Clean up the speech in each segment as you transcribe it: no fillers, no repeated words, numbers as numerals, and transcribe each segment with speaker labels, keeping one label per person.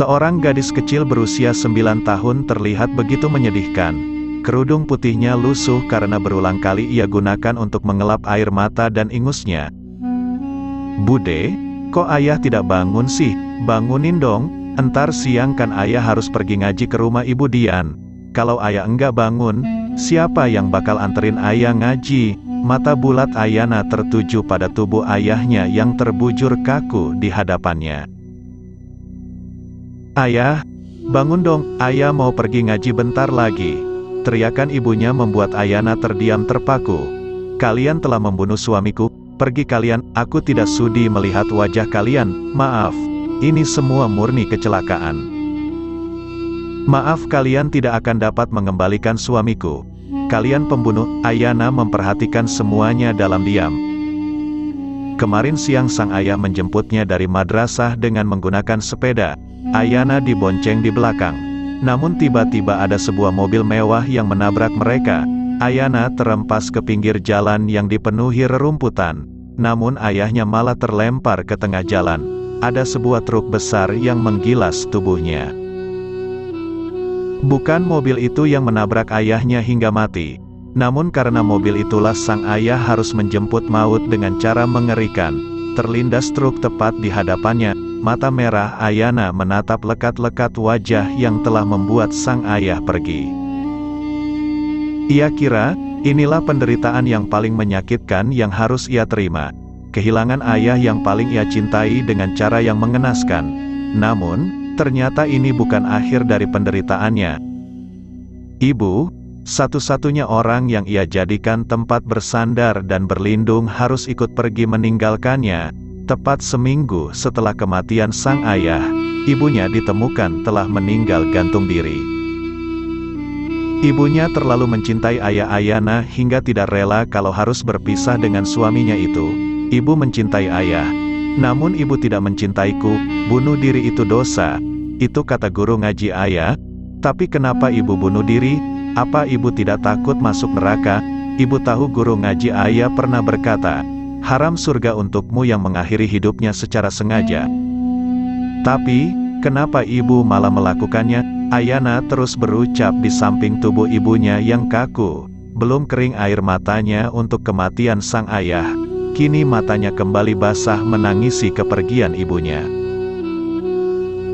Speaker 1: Seorang gadis kecil berusia 9 tahun terlihat begitu menyedihkan. Kerudung putihnya lusuh karena berulang kali ia gunakan untuk mengelap air mata dan ingusnya. "Bude, kok ayah tidak bangun sih? Bangunin dong, entar siang kan ayah harus pergi ngaji ke rumah Ibu Dian. Kalau ayah enggak bangun, siapa yang bakal anterin ayah ngaji?" Mata bulat Ayana tertuju pada tubuh ayahnya yang terbujur kaku di hadapannya. "Ayah, bangun dong, ayah mau pergi ngaji bentar lagi." Teriakan ibunya membuat Ayana terdiam terpaku. "Kalian telah membunuh suamiku, pergi kalian, aku tidak sudi melihat wajah kalian, maaf, ini semua murni kecelakaan. Maaf, kalian tidak akan dapat mengembalikan suamiku. Kalian pembunuh." Ayana memperhatikan semuanya dalam diam. Kemarin siang sang ayah menjemputnya dari madrasah dengan menggunakan sepeda. Ayana dibonceng di belakang. Namun tiba-tiba ada sebuah mobil mewah yang menabrak mereka. Ayana terempas ke pinggir jalan yang dipenuhi rerumputan. Namun ayahnya malah terlempar ke tengah jalan. Ada sebuah truk besar yang menggilas tubuhnya. Bukan mobil itu yang menabrak ayahnya hingga mati. Namun karena mobil itulah sang ayah harus menjemput maut dengan cara mengerikan. Terlindas truk tepat di hadapannya. Mata merah Ayana menatap lekat-lekat wajah yang telah membuat sang ayah pergi. Ia kira, inilah penderitaan yang paling menyakitkan yang harus ia terima. Kehilangan ayah yang paling ia cintai dengan cara yang mengenaskan. Namun, ternyata ini bukan akhir dari penderitaannya. Ibu, satu-satunya orang yang ia jadikan tempat bersandar dan berlindung harus ikut pergi meninggalkannya. Tepat seminggu setelah kematian sang ayah, ibunya ditemukan telah meninggal gantung diri. Ibunya terlalu mencintai ayah Ayana hingga tidak rela kalau harus berpisah dengan suaminya itu. Ibu mencintai ayah. "Namun ibu tidak mencintaiku, bunuh diri itu dosa." Itu kata guru ngaji ayah. "Tapi kenapa ibu bunuh diri? Apa ibu tidak takut masuk neraka?" Ibu tahu guru ngaji ayah pernah berkata, "Haram surga untukmu yang mengakhiri hidupnya secara sengaja." Tapi, kenapa ibu malah melakukannya? Ayana terus berucap di samping tubuh ibunya yang kaku. Belum kering air matanya untuk kematian sang ayah. Kini matanya kembali basah menangisi kepergian ibunya.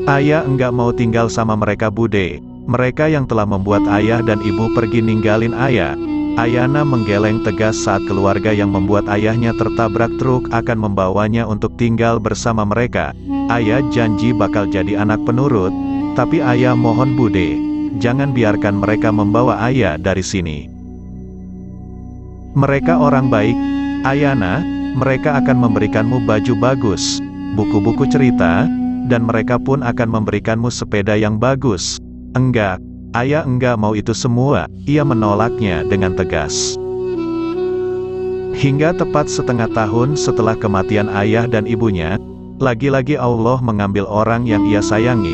Speaker 1: "Ayah enggak mau tinggal sama mereka, Bude. Mereka yang telah membuat ayah dan ibu pergi ninggalin ayah." Ayana menggeleng tegas saat keluarga yang membuat ayahnya tertabrak truk akan membawanya untuk tinggal bersama mereka. "Ayah janji bakal jadi anak penurut, tapi ayah mohon Bude, jangan biarkan mereka membawa ayah dari sini. Mereka orang baik, Ayana, mereka akan memberikanmu baju bagus, buku-buku cerita, dan mereka pun akan memberikanmu sepeda yang bagus." "Enggak. Ayah enggak mau itu semua," ia menolaknya dengan tegas. Hingga tepat setengah tahun setelah kematian ayah dan ibunya, lagi-lagi Allah mengambil orang yang ia sayangi.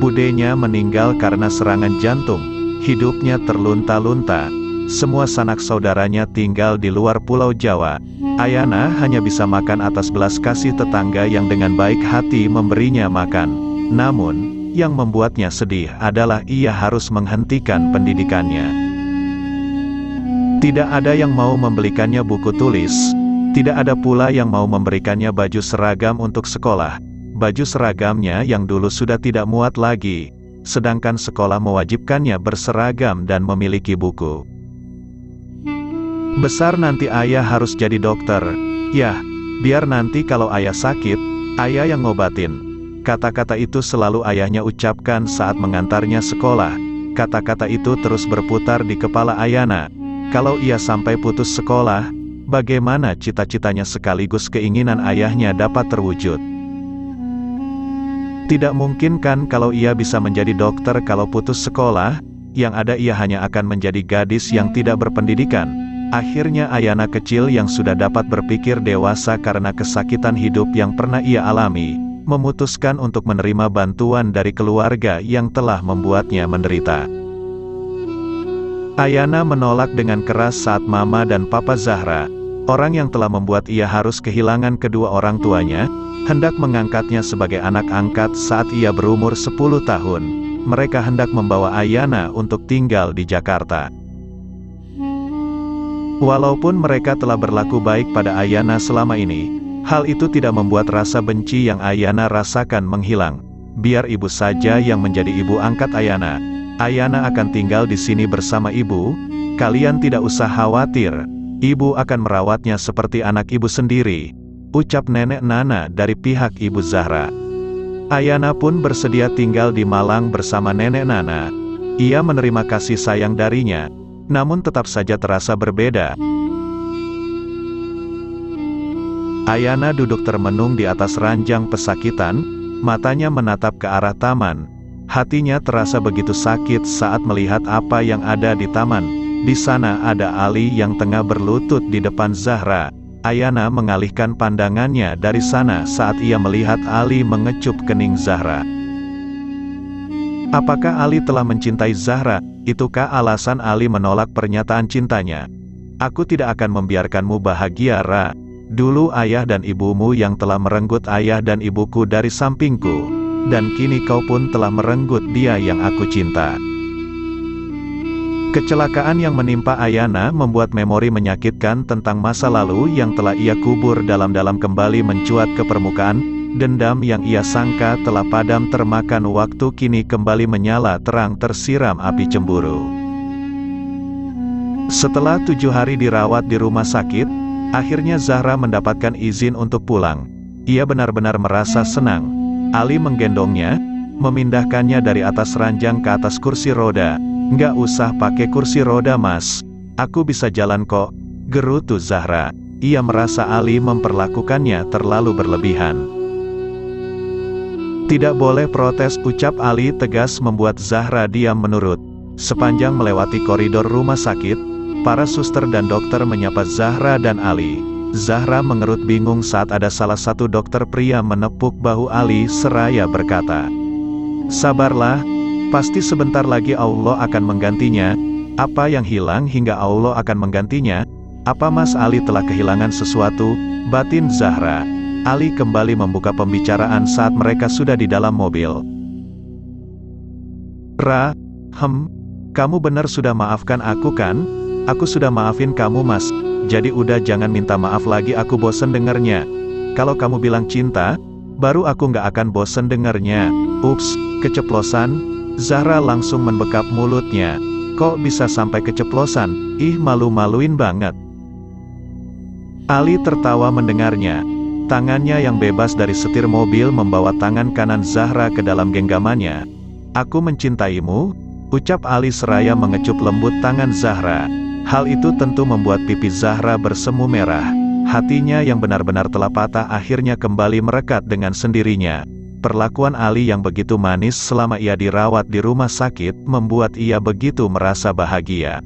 Speaker 1: Budenya meninggal karena serangan jantung. Hidupnya terlunta-lunta. Semua sanak saudaranya tinggal di luar Pulau Jawa. Ayana hanya bisa makan atas belas kasih tetangga yang dengan baik hati memberinya makan. Namun, yang membuatnya sedih adalah ia harus menghentikan pendidikannya. Tidak ada yang mau membelikannya buku tulis. Tidak ada pula yang mau memberikannya baju seragam untuk sekolah. Baju seragamnya yang dulu sudah tidak muat lagi. Sedangkan sekolah mewajibkannya berseragam dan memiliki buku. "Besar nanti ayah harus jadi dokter. Yah, biar nanti kalau ayah sakit, ayah yang ngobatin." Kata-kata itu selalu ayahnya ucapkan saat mengantarnya sekolah. Kata-kata itu terus berputar di kepala Ayana. Kalau ia sampai putus sekolah, bagaimana cita-citanya sekaligus keinginan ayahnya dapat terwujud? Tidak mungkin kan kalau ia bisa menjadi dokter kalau putus sekolah? Yang ada ia hanya akan menjadi gadis yang tidak berpendidikan. Akhirnya Ayana kecil yang sudah dapat berpikir dewasa karena kesakitan hidup yang pernah ia alami, memutuskan untuk menerima bantuan dari keluarga yang telah membuatnya menderita. Ayana menolak dengan keras saat Mama dan Papa Zahra, orang yang telah membuat ia harus kehilangan kedua orang tuanya, hendak mengangkatnya sebagai anak angkat saat ia berumur 10 tahun. Mereka hendak membawa Ayana untuk tinggal di Jakarta. Walaupun mereka telah berlaku baik pada Ayana selama ini, hal itu tidak membuat rasa benci yang Ayana rasakan menghilang. Biar ibu saja yang menjadi ibu angkat Ayana. Ayana akan tinggal di sini bersama ibu. Kalian tidak usah khawatir. Ibu akan merawatnya seperti anak ibu sendiri, ucap nenek Nana dari pihak ibu Zahra. Ayana pun bersedia tinggal di Malang bersama nenek Nana. Ia menerima kasih sayang darinya, namun tetap saja terasa berbeda. Ayana duduk termenung di atas ranjang pesakitan, matanya menatap ke arah taman. Hatinya terasa begitu sakit saat melihat apa yang ada di taman. Di sana ada Ali yang tengah berlutut di depan Zahra. Ayana mengalihkan pandangannya dari sana saat ia melihat Ali mengecup kening Zahra. Apakah Ali telah mencintai Zahra? Itukah alasan Ali menolak pernyataan cintanya? Aku tidak akan membiarkanmu bahagia, Ra. Dulu ayah dan ibumu yang telah merenggut ayah dan ibuku dari sampingku, dan kini kau pun telah merenggut dia yang aku cinta. Kecelakaan yang menimpa Ayana membuat memori menyakitkan tentang masa lalu yang telah ia kubur dalam-dalam kembali mencuat ke permukaan. Dendam yang ia sangka telah padam termakan waktu kini kembali menyala terang tersiram api cemburu. Setelah 7 hari dirawat di rumah sakit, akhirnya Zahra mendapatkan izin untuk pulang. Ia benar-benar merasa senang. Ali menggendongnya, memindahkannya dari atas ranjang ke atas kursi roda. Nggak usah pakai kursi roda, Mas. Aku bisa jalan kok, gerutu Zahra. Ia merasa Ali memperlakukannya terlalu berlebihan. Tidak boleh protes, ucap Ali tegas membuat Zahra diam menurut. Sepanjang melewati koridor rumah sakit, para suster dan dokter menyapa Zahra dan Ali. Zahra mengerut bingung saat ada salah satu dokter pria menepuk bahu Ali seraya berkata, "Sabarlah. Pasti sebentar lagi Allah akan menggantinya. Apa yang hilang hingga Allah akan menggantinya? Apa Mas Ali telah kehilangan sesuatu?" batin Zahra. Ali kembali membuka pembicaraan saat mereka sudah di dalam mobil. "Ra, kamu benar sudah maafkan aku kan? Aku sudah maafin kamu, Mas. Jadi udah jangan minta maaf lagi, aku bosen dengernya. Kalau kamu bilang cinta, baru aku nggak akan bosen dengernya." Ups, keceplosan. Zahra langsung membekap mulutnya. Kok bisa sampai keceplosan? Ih, malu-maluin banget. Ali tertawa mendengarnya. Tangannya yang bebas dari setir mobil membawa tangan kanan Zahra ke dalam genggamannya. "Aku mencintaimu," ucap Ali seraya mengecup lembut tangan Zahra. Hal itu tentu membuat pipi Zahra bersemu merah. Hatinya yang benar-benar telah patah akhirnya kembali merekat dengan sendirinya. Perlakuan Ali yang begitu manis selama ia dirawat di rumah sakit membuat ia begitu merasa bahagia.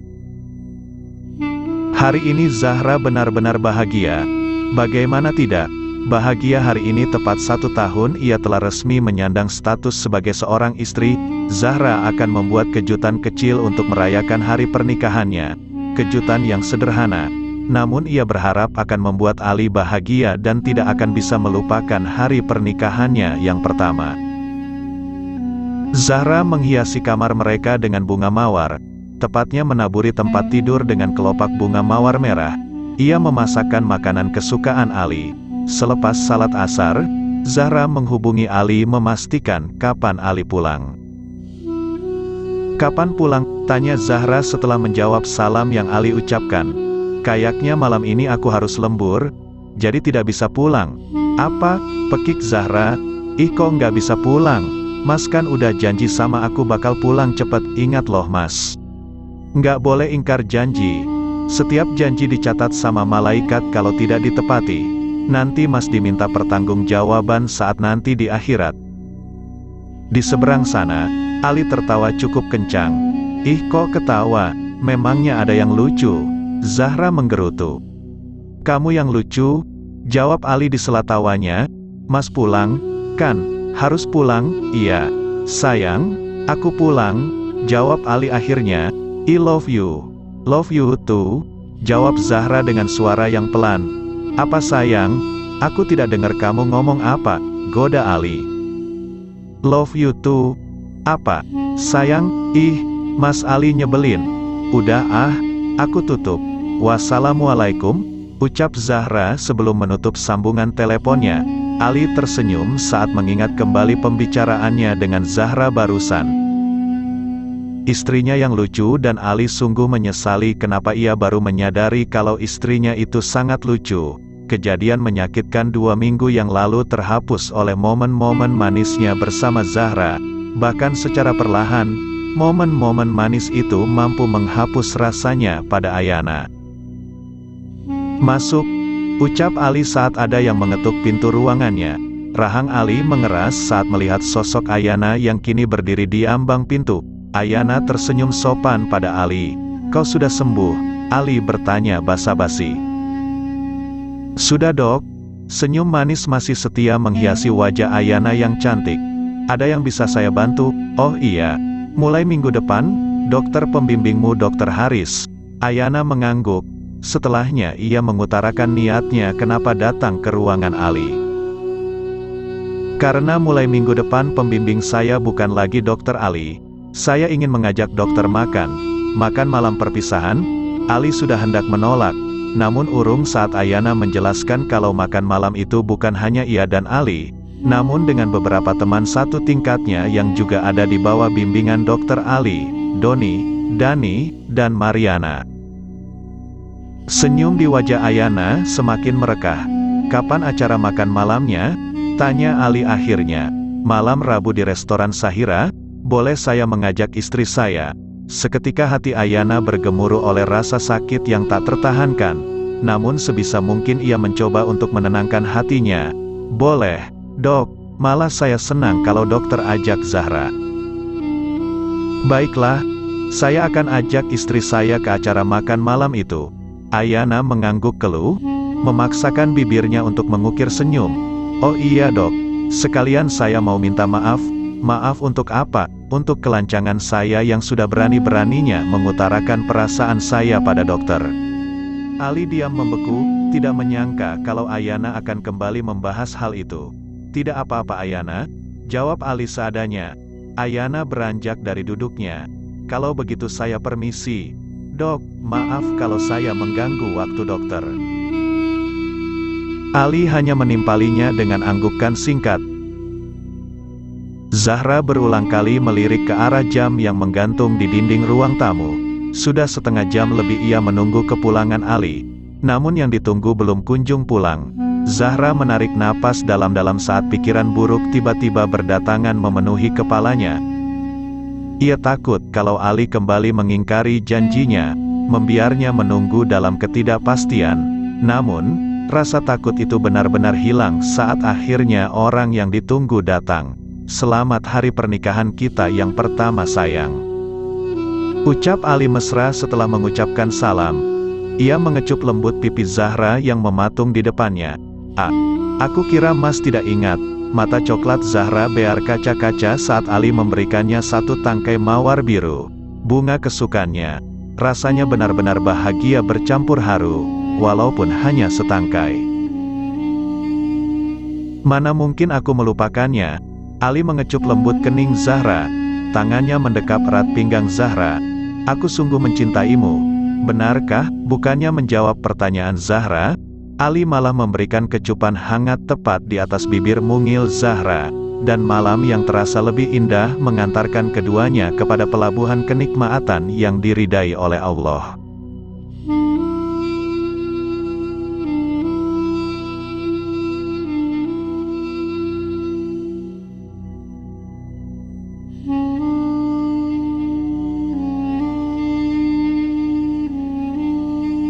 Speaker 1: Hari ini Zahra benar-benar bahagia. Bagaimana tidak? Bahagia hari ini tepat 1 tahun ia telah resmi menyandang status sebagai seorang istri. Zahra akan membuat kejutan kecil untuk merayakan hari pernikahannya. Kejutan yang sederhana, namun ia berharap akan membuat Ali bahagia dan tidak akan bisa melupakan hari pernikahannya yang pertama. Zahra menghiasi kamar mereka dengan bunga mawar, tepatnya menaburi tempat tidur dengan kelopak bunga mawar merah. Ia memasakkan makanan kesukaan Ali. Selepas salat asar, Zahra menghubungi Ali memastikan kapan Ali pulang. "Kapan pulang?" tanya Zahra setelah menjawab salam yang Ali ucapkan. "Kayaknya malam ini aku harus lembur, jadi tidak bisa pulang." "Apa?" pekik Zahra. "Ih, kok nggak bisa pulang? Mas kan udah janji sama aku bakal pulang cepet. Ingat loh, Mas. Nggak boleh ingkar janji. Setiap janji dicatat sama malaikat, kalau tidak ditepati, nanti Mas diminta pertanggungjawaban saat nanti di akhirat." Di seberang sana, Ali tertawa cukup kencang. "Ih, kok ketawa? Memangnya ada yang lucu?" Zahra menggerutu. "Kamu yang lucu," jawab Ali di sela tawanya. "Mas pulang, kan? Harus pulang?" "Iya, sayang, aku pulang," jawab Ali akhirnya. "I love you." "Love you too," jawab Zahra dengan suara yang pelan. "Apa sayang?" Aku tidak dengar kamu ngomong apa, goda Ali. Love you too. Apa? Sayang, ih, Mas Ali nyebelin. Udah aku tutup. Wassalamualaikum, ucap Zahra sebelum menutup sambungan teleponnya. Ali tersenyum saat mengingat kembali pembicaraannya dengan Zahra barusan. Istrinya yang lucu dan Ali sungguh menyesali kenapa ia baru menyadari kalau istrinya itu sangat lucu. Kejadian menyakitkan 2 minggu yang lalu terhapus oleh momen-momen manisnya bersama Zahra. Bahkan secara perlahan, momen-momen manis itu mampu menghapus rasanya pada Ayana. Masuk, ucap Ali saat ada yang mengetuk pintu ruangannya. Rahang Ali mengeras saat melihat sosok Ayana yang kini berdiri di ambang pintu. Ayana tersenyum sopan pada Ali. Kau sudah sembuh? Ali bertanya basa-basi. Sudah dok. Senyum manis masih setia menghiasi wajah Ayana yang cantik. Ada yang bisa saya bantu? Oh iya. Mulai minggu depan, dokter pembimbingmu Dr. Haris. Ayana mengangguk. Setelahnya ia mengutarakan niatnya kenapa datang ke ruangan Ali. Karena mulai minggu depan pembimbing saya bukan lagi Dr. Ali. Saya ingin mengajak dokter makan malam perpisahan. Ali sudah hendak menolak. Namun urung saat Ayana menjelaskan kalau makan malam itu bukan hanya ia dan Ali, namun dengan beberapa teman satu tingkatnya yang juga ada di bawah bimbingan Dr. Ali, Doni, Dani, dan Mariana. Senyum di wajah Ayana semakin merekah. Kapan acara makan malamnya? Tanya Ali akhirnya. Malam Rabu di restoran Sahira, boleh saya mengajak istri saya? Seketika hati Ayana bergemuruh oleh rasa sakit yang tak tertahankan. Namun sebisa mungkin ia mencoba untuk menenangkan hatinya. Boleh, dok, malah saya senang kalau dokter ajak Zahra. Baiklah, saya akan ajak istri saya ke acara makan malam itu. Ayana mengangguk keluh, memaksakan bibirnya untuk mengukir senyum. Oh iya dok, sekalian saya mau minta maaf. Maaf untuk apa? Untuk kelancangan saya yang sudah berani-beraninya mengutarakan perasaan saya pada dokter. Ali diam membeku, tidak menyangka kalau Ayana akan kembali membahas hal itu. Tidak apa-apa Ayana, jawab Ali seadanya. Ayana beranjak dari duduknya. Kalau begitu saya permisi. Dok, maaf kalau saya mengganggu waktu dokter. Ali hanya menimpalinya dengan anggukan singkat. Zahra berulang kali melirik ke arah jam yang menggantung di dinding ruang tamu. Sudah setengah jam lebih ia menunggu kepulangan Ali. Namun yang ditunggu belum kunjung pulang. Zahra menarik napas dalam-dalam saat pikiran buruk tiba-tiba berdatangan memenuhi kepalanya. Ia takut kalau Ali kembali mengingkari janjinya, membiarnya menunggu dalam ketidakpastian. Namun, rasa takut itu benar-benar hilang saat akhirnya orang yang ditunggu datang. Selamat hari pernikahan kita yang pertama sayang. Ucap Ali mesra setelah mengucapkan salam. Ia mengecup lembut pipi Zahra yang mematung di depannya. Aku kira Mas tidak ingat. Mata coklat Zahra bear kaca-kaca saat Ali memberikannya satu tangkai mawar biru. Bunga kesukaannya. Rasanya benar-benar bahagia bercampur haru, walaupun hanya setangkai. Mana mungkin aku melupakannya. Ali mengecup lembut kening Zahra. Tangannya mendekap erat pinggang Zahra. Aku sungguh mencintaimu. Benarkah? Bukannya menjawab pertanyaan Zahra, Ali malah memberikan kecupan hangat tepat di atas bibir mungil Zahra. Dan malam yang terasa lebih indah mengantarkan keduanya kepada pelabuhan kenikmatan yang diridai oleh Allah.